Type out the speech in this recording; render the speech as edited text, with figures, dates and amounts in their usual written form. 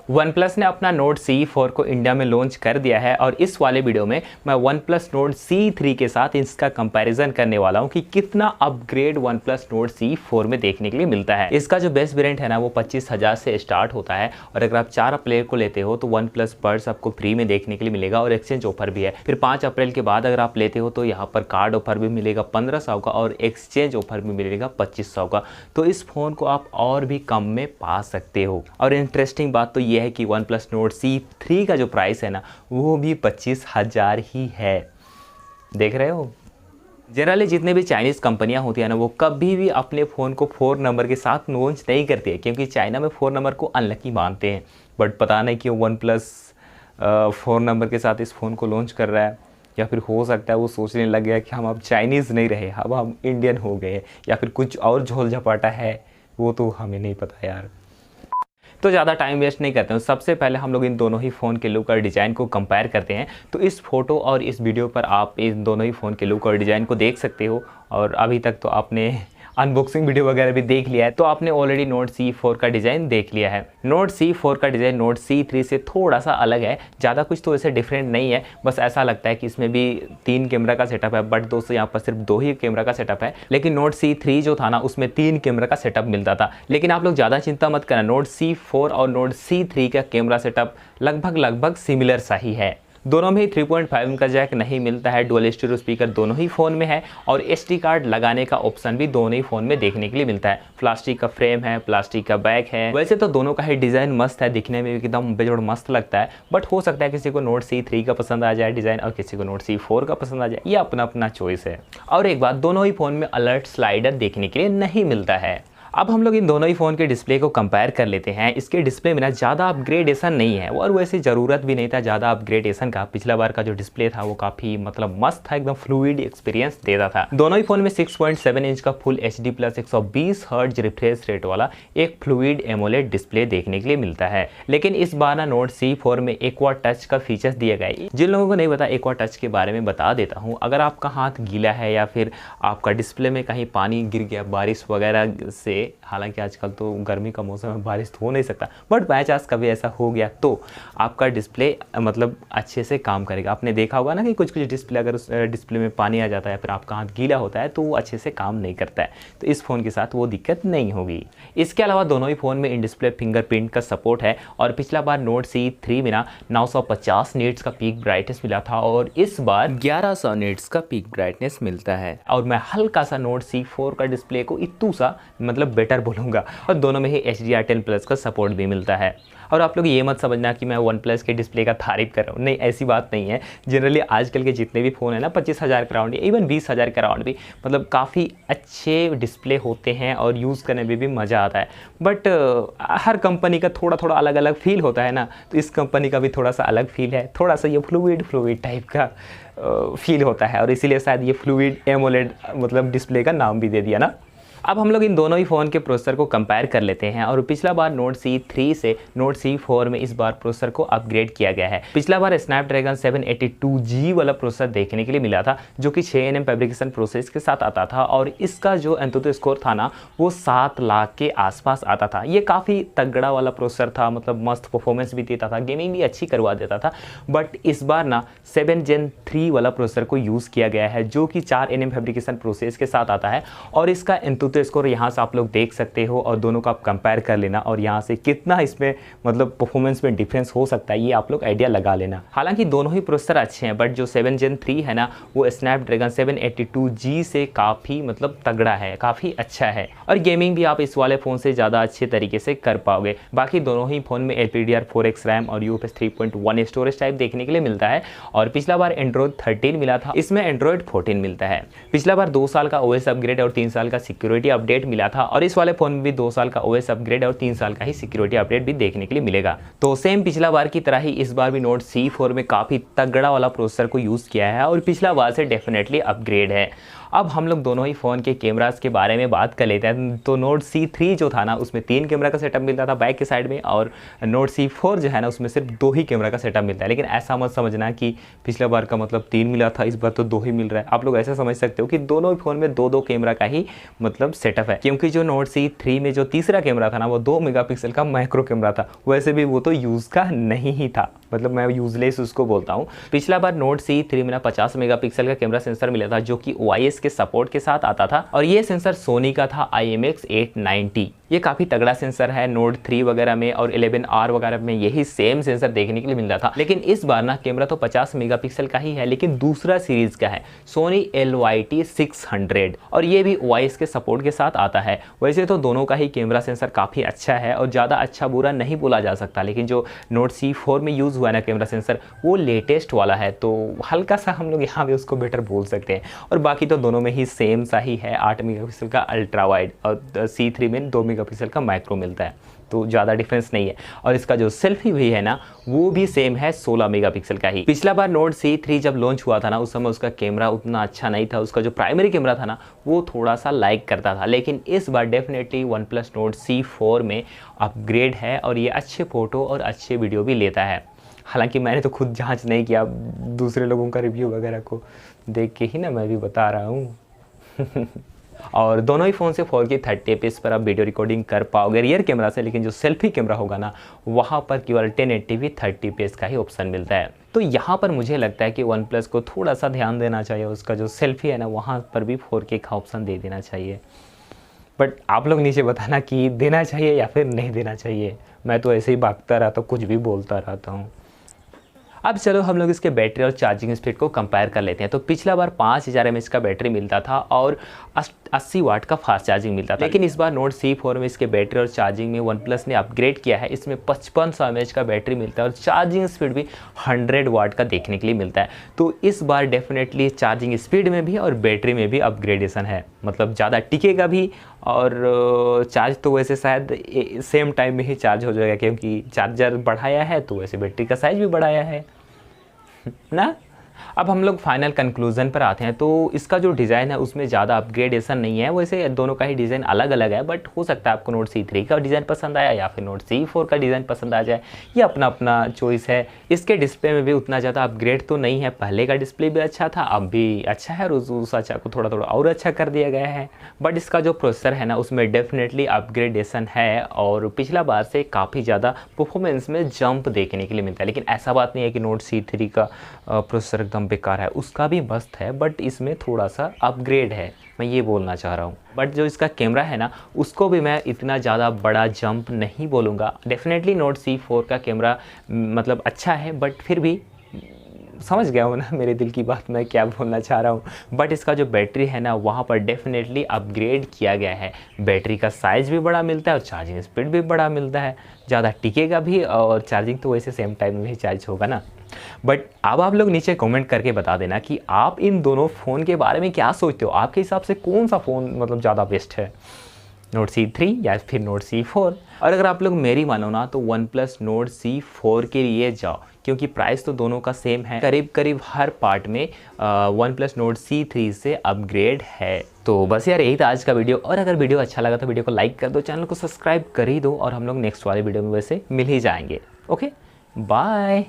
OnePlus ने अपना Nord C4 को इंडिया में लॉन्च कर दिया है और इस वाले वीडियो में मैं OnePlus Nord C3 के साथ इसका कंपैरिजन करने वाला हूं कि कितना अपग्रेड OnePlus Nord C4 में देखने के लिए मिलता है। इसका जो बेस्ट वेरिएंट है ना वो 25,000 से स्टार्ट होता है और अगर आप 4 अप्रैल को लेते हो तो OnePlus Buds आपको फ्री में देखने के लिए मिलेगा और एक्सचेंज ऑफर भी है। फिर 5 अप्रैल के बाद अगर आप लेते हो तो यहाँ पर कार्ड ऑफर भी मिलेगा 1500 का और एक्सचेंज ऑफर भी मिलेगा 2500 का। तो इस फ़ोन को आप और भी कम में पा सकते हो। और इंटरेस्टिंग बात तो ये है कि OnePlus Nord C3 का जो प्राइस है ना वो भी 25,000 ही है। देख रहे हो, जनरली जितने भी चाइनीज़ कंपनियां होती है ना वो कभी भी अपने फ़ोन को 4 नंबर के साथ लॉन्च नहीं करती है क्योंकि चाइना में 4 नंबर को अनलकी मानते हैं। बट पता नहीं क्यों OnePlus 4 नंबर के साथ इस फ़ोन को लॉन्च कर रहा है, या फिर हो सकता है वो सोचने लग गया कि हम अब चाइनीज़ नहीं रहे, अब हम इंडियन हो गए, या फिर कुछ और झोल झपाटा है, वो तो हमें नहीं पता यार। तो ज़्यादा टाइम वेस्ट नहीं करते हैं, सबसे पहले हम लोग इन दोनों ही फ़ोन के लुक और डिज़ाइन को कंपेयर करते हैं। तो इस फोटो और इस वीडियो पर आप इन दोनों ही फ़ोन के लुक और डिज़ाइन को देख सकते हो और अभी तक तो आपने अनबॉक्सिंग वीडियो वगैरह भी देख लिया है, तो आपने ऑलरेडी Nord C4 का डिज़ाइन देख लिया है। Nord C4 का डिज़ाइन Nord C3 से थोड़ा सा अलग है, ज़्यादा कुछ तो ऐसे डिफरेंट नहीं है, बस ऐसा लगता है कि इसमें भी 3 कैमरा का सेटअप है, बट दोस्तों यहाँ पर सिर्फ 2 ही कैमरा का सेटअप है। लेकिन Nord C3 जो था ना उसमें 3 कैमरा का सेटअप मिलता था। लेकिन आप लोग ज़्यादा चिंता मत करना, Nord C4 और Nord C3 का कैमरा सेटअप लगभग सिमिलर सा ही है। दोनों में ही 3.5 का जैक नहीं मिलता है, डुअल स्टीरियो स्पीकर दोनों ही फ़ोन में है और SD कार्ड लगाने का ऑप्शन भी दोनों ही फ़ोन में देखने के लिए मिलता है। प्लास्टिक का फ्रेम है, प्लास्टिक का बैक है। वैसे तो दोनों का ही डिज़ाइन मस्त है, दिखने में भी एकदम बेजोड़ मस्त लगता है, बट हो सकता है किसी को Nord C3 का पसंद आ जाए डिज़ाइन और किसी को Nord C4 का पसंद आ जाए, ये अपना अपना चॉइस है। और एक बात, दोनों ही फ़ोन में अलर्ट स्लाइडर देखने के लिए नहीं मिलता है। अब हम लोग इन दोनों ही फ़ोन के डिस्प्ले को कंपेयर कर लेते हैं। इसके डिस्प्ले में ना ज़्यादा अपग्रेडेशन नहीं है और वैसे ज़रूरत भी नहीं था ज़्यादा अपग्रेडेशन का। पिछला बार का जो डिस्प्ले था वो काफ़ी मस्त था, एकदम फ्लूइड एक्सपीरियंस देता था। दोनों ही फ़ोन में 6.7 इंच का full HD plus 120 hertz refresh rate वाला एक फ्लूइड एमोलेड डिस्प्ले देखने के लिए मिलता है। लेकिन इस बार ना Nord C4 में एक्वा टच का फीचर्स दिया गया है। जिन लोगों को नहीं पता एक्वा टच के बारे में बता देता हूँ। अगर आपका हाथ गीला है या फिर आपका डिस्प्ले में कहीं पानी गिर गया बारिश वगैरह से, हालांकि आजकल तो गर्मी का मौसम है, बारिश तो हो नहीं सकता, बट बाय चांस कभी ऐसा हो गया तो आपका डिस्प्ले अच्छे से काम करेगा। आपने देखा होगा ना कि कुछ डिस्प्ले, अगर उस डिस्प्ले में पानी आ जाता है फिर आपका हाथ गीला होता है तो वो अच्छे से काम नहीं करता है। तो इस फ़ोन के साथ वो दिक्कत नहीं होगी। इसके अलावा दोनों ही फ़ोन में इन डिस्प्ले फिंगरप्रिंट का सपोर्ट है और पिछला बार Nord C3 में ना 950 नीट्स का पीक ब्राइटनेस मिला था और इस बार 1100 नीट्स का पीक ब्राइटनेस मिलता है। और मैं हल्का सा Nord C4 का डिस्प्ले को इतू सा बेटर बोलूँगा और दोनों में ही HDR10 प्लस का सपोर्ट भी मिलता है। और आप लोग ये मत समझना कि मैं OnePlus के डिस्प्ले का तारीफ कर रहा हूँ, नहीं ऐसी बात नहीं है। जनरली आजकल के जितने भी फ़ोन है ना 25,000 के राउंड, इवन 20,000 के राउंड भी काफ़ी अच्छे डिस्प्ले होते हैं और यूज़ करने में भी मज़ा आता है। बट हर कंपनी का थोड़ा अलग अलग फील होता है ना, तो इस कंपनी का भी थोड़ा सा अलग फील है, थोड़ा सा ये फ्लूइड टाइप का फील होता है और इसीलिए शायद ये फ्लूइड एमोलेड डिस्प्ले का नाम भी दे दिया ना। अब हम लोग इन दोनों ही फ़ोन के प्रोसेसर को कंपेयर कर लेते हैं और पिछला बार Nord C3 से Nord C4 में इस बार प्रोसेसर को अपग्रेड किया गया है। पिछला बार स्नैपड्रैगन 782G वाला प्रोसेसर देखने के लिए मिला था जो कि 6nm फैब्रिकेशन प्रोसेस के साथ आता था और इसका जो एंतुतु स्कोर था ना वो 7 लाख के आसपास आता था। ये काफ़ी तगड़ा वाला प्रोसेसर था, मस्त परफॉर्मेंस भी देता था, गेमिंग भी अच्छी करवा देता था। बट इस बार ना 7 Gen 3 वाला प्रोसेसर को यूज़ किया गया है जो कि 4nm फैब्रिकेशन प्रोसेस के साथ आता है और इसका एंतुतु स्कोर यहाँ से आप लोग देख सकते हो और दोनों को आप कंपेयर कर लेना और यहाँ से कितना इसमें परफॉर्मेंस में डिफरेंस हो सकता है ये आप लोग आइडिया लगा लेना। हालांकि दोनों ही प्रोसेसर अच्छे हैं बट जो 7 Gen 3 है ना वो स्नैपड्रैगन 782G से काफ़ी तगड़ा है, काफ़ी अच्छा है और गेमिंग भी आप इस वाले फ़ोन से ज़्यादा अच्छे तरीके से कर पाओगे। बाकी दोनों ही फ़ोन में LPDDR4X रैम और UFS 3.1 स्टोरेज टाइप देखने के लिए मिलता है और पिछला बार Android 13 मिला था, इसमें Android 14 मिलता है। पिछला बार 2 साल का OS अपग्रेड और 3 साल का सिक्योरिटी अपडेट मिला था और इस वाले फोन में भी 2 साल का OS अपग्रेड और 3 साल का ही सिक्योरिटी अपडेट भी देखने के लिए मिलेगा। तो सेम पिछला बार की तरह ही इस बार भी Nord C4 में काफ़ी तगड़ा वाला प्रोसेसर को यूज़ किया है और पिछला बार से डेफिनेटली अपग्रेड है। अब हम लोग दोनों ही फ़ोन के कैमरास के बारे में बात कर लेते हैं। तो नोट C3 जो था ना उसमें 3 कैमरा का सेटअप मिलता था बैक के साइड में, और नोट C4 जो है ना उसमें सिर्फ 2 ही कैमरा का सेटअप मिलता है। लेकिन ऐसा मत समझना कि पिछला बार का मतलब 3 मिला था, इस बार तो 2 ही मिल रहा है। आप लोग ऐसा समझ सकते हो कि दोनों ही फ़ोन में 2-2 कैमरा का ही मतलब सेटअप है, क्योंकि जो नोट C3 में जो तीसरा कैमरा था ना वो 2 मेगापिक्सल का माइक्रो कैमरा था। वैसे भी वो तो यूज़ का नहीं ही था, मतलब मैं यूजलेस उसको बोलता हूँ। पिछला बार नोट C3 में ना 50 मेगापिक्सल का कैमरा सेंसर मिला था, जो कि OIS के सपोर्ट के साथ आता था, और ये सेंसर सोनी का था IMX890। ये काफ़ी तगड़ा सेंसर है। नोट 3 वगैरह में और 11R वगैरह में यही सेम सेंसर देखने के लिए मिल रहा था। लेकिन इस बार ना कैमरा तो 50 मेगापिक्सल का ही है, लेकिन दूसरा सीरीज का है, सोनी LYT600, और ये भी OIS के सपोर्ट के साथ आता है। वैसे तो दोनों का ही कैमरा सेंसर काफ़ी अच्छा है और ज़्यादा अच्छा बुरा नहीं बोला जा सकता, लेकिन जो नोट C4 में यूज़ हुआ है ना कैमरा सेंसर वो लेटेस्ट वाला है, तो हल्का सा हम लोग यहाँ पे उसको बेटर बोल सकते हैं। और बाकी तो दोनों में ही सेम सा ही है, 8 मेगापिक्सल का अल्ट्रा वाइड और C3 में 2 मेगापिक्सल का माइक्रो मिलता है, तो ज़्यादा डिफरेंस नहीं है। और इसका जो सेल्फी भी है ना वो भी सेम है, 16 मेगापिक्सल का ही। पिछला बार नोट C3 जब लॉन्च हुआ था ना उस समय उसका कैमरा उतना अच्छा नहीं था, उसका जो प्राइमरी कैमरा था ना वो थोड़ा सा लाइक करता था। लेकिन इस बार डेफिनेटली OnePlus नोट C4 में अपग्रेड है और ये अच्छे फ़ोटो और अच्छे वीडियो भी लेता है। हालांकि मैंने तो खुद जांच नहीं किया, दूसरे लोगों का रिव्यू वगैरह को देख के ही ना मैं भी बता रहा हूँ। और दोनों ही फ़ोन से 4K 30 fps पर आप वीडियो रिकॉर्डिंग कर पाओगे रियर कैमरा से, लेकिन जो सेल्फी कैमरा होगा ना वहाँ पर केवल 1080p 30 fps का ही ऑप्शन मिलता है। तो यहाँ पर मुझे लगता है कि OnePlus को थोड़ा सा ध्यान देना चाहिए, उसका जो सेल्फी है ना वहाँ पर भी 4K का ऑप्शन दे देना चाहिए। बट आप लोग नीचे बताना कि देना चाहिए या फिर नहीं देना चाहिए। मैं तो ऐसे ही भागता रहता हूँ, कुछ भी बोलता रहता हूँ। अब चलो हम लोग इसके बैटरी और चार्जिंग स्पीड को कंपेयर कर लेते हैं। तो पिछला बार 5000 mAh का बैटरी मिलता था और 80 वाट का फास्ट चार्जिंग मिलता था, लेकिन इस बार नोट C4 में इसके बैटरी और चार्जिंग में OnePlus ने अपग्रेड किया है। इसमें 5500 mAh का बैटरी मिलता है और चार्जिंग स्पीड भी 100 वाट का देखने के लिए मिलता है। तो इस बार डेफिनेटली चार्जिंग स्पीड में भी और बैटरी में भी अपग्रेडेशन है, मतलब ज़्यादा टिकेगा भी, और चार्ज तो वैसे शायद सेम टाइम में ही चार्ज हो जाएगा, क्योंकि चार्जर बढ़ाया है तो वैसे बैटरी का साइज भी बढ़ाया है ना। अब हम लोग फाइनल कंक्लूजन पर आते हैं। तो इसका जो डिज़ाइन है उसमें ज़्यादा अपग्रेडेशन नहीं है, वैसे दोनों का ही डिज़ाइन अलग अलग है, बट हो सकता है आपको नोट C3 का डिज़ाइन पसंद आया या फिर नोट C4 का डिज़ाइन पसंद आ जाए, ये अपना अपना चॉइस है। इसके डिस्प्ले में भी उतना ज़्यादा अपग्रेड तो नहीं है, पहले का डिस्प्ले भी अच्छा था, अब भी अच्छा है, उस अच्छा को थोड़ा थोड़ा और अच्छा कर दिया गया है। बट इसका जो प्रोसेसर है ना उसमें डेफिनेटली अपग्रेडेशन है और पिछला बार से काफ़ी ज़्यादा परफॉर्मेंस में जंप देखने के लिए मिलता है। लेकिन ऐसा बात नहीं है कि नोट C3 का प्रोसेसर एकदम बेकार है, उसका भी मस्त है, बट इसमें थोड़ा सा अपग्रेड है, मैं ये बोलना चाह रहा हूँ। बट जो इसका कैमरा है ना उसको भी मैं इतना ज़्यादा बड़ा जंप नहीं बोलूँगा। डेफिनेटली नोट C4 का कैमरा मतलब अच्छा है, बट फिर भी समझ गया हो ना मेरे दिल की बात मैं क्या बोलना चाह रहा हूँ। बट इसका जो बैटरी है ना वहाँ पर डेफिनेटली अपग्रेड किया गया है, बैटरी का साइज़ भी बड़ा मिलता है और चार्जिंग स्पीड भी बड़ा मिलता है, ज़्यादा टिकेगा भी, और चार्जिंग तो वैसे सेम टाइम में ही चार्ज होगा ना। बट अब आप लोग नीचे कमेंट करके बता देना कि आप इन दोनों फ़ोन के बारे में क्या सोचते हो, आपके हिसाब से कौन सा फ़ोन मतलब ज़्यादा बेस्ट है, नोट C3 या फिर नोट C4। और अगर आप लोग मेरी मानो ना तो OnePlus नोट C4 के लिए जाओ, क्योंकि प्राइस तो दोनों का सेम है, करीब करीब हर पार्ट में OnePlus नोट C3 से अपग्रेड है। तो बस यार यही था आज का वीडियो, और अगर वीडियो अच्छा लगा तो वीडियो को लाइक कर दो, चैनल को सब्सक्राइब कर ही दो, और हम लोग नेक्स्ट वाले वीडियो में वैसे मिल ही जाएंगे। Okay bye.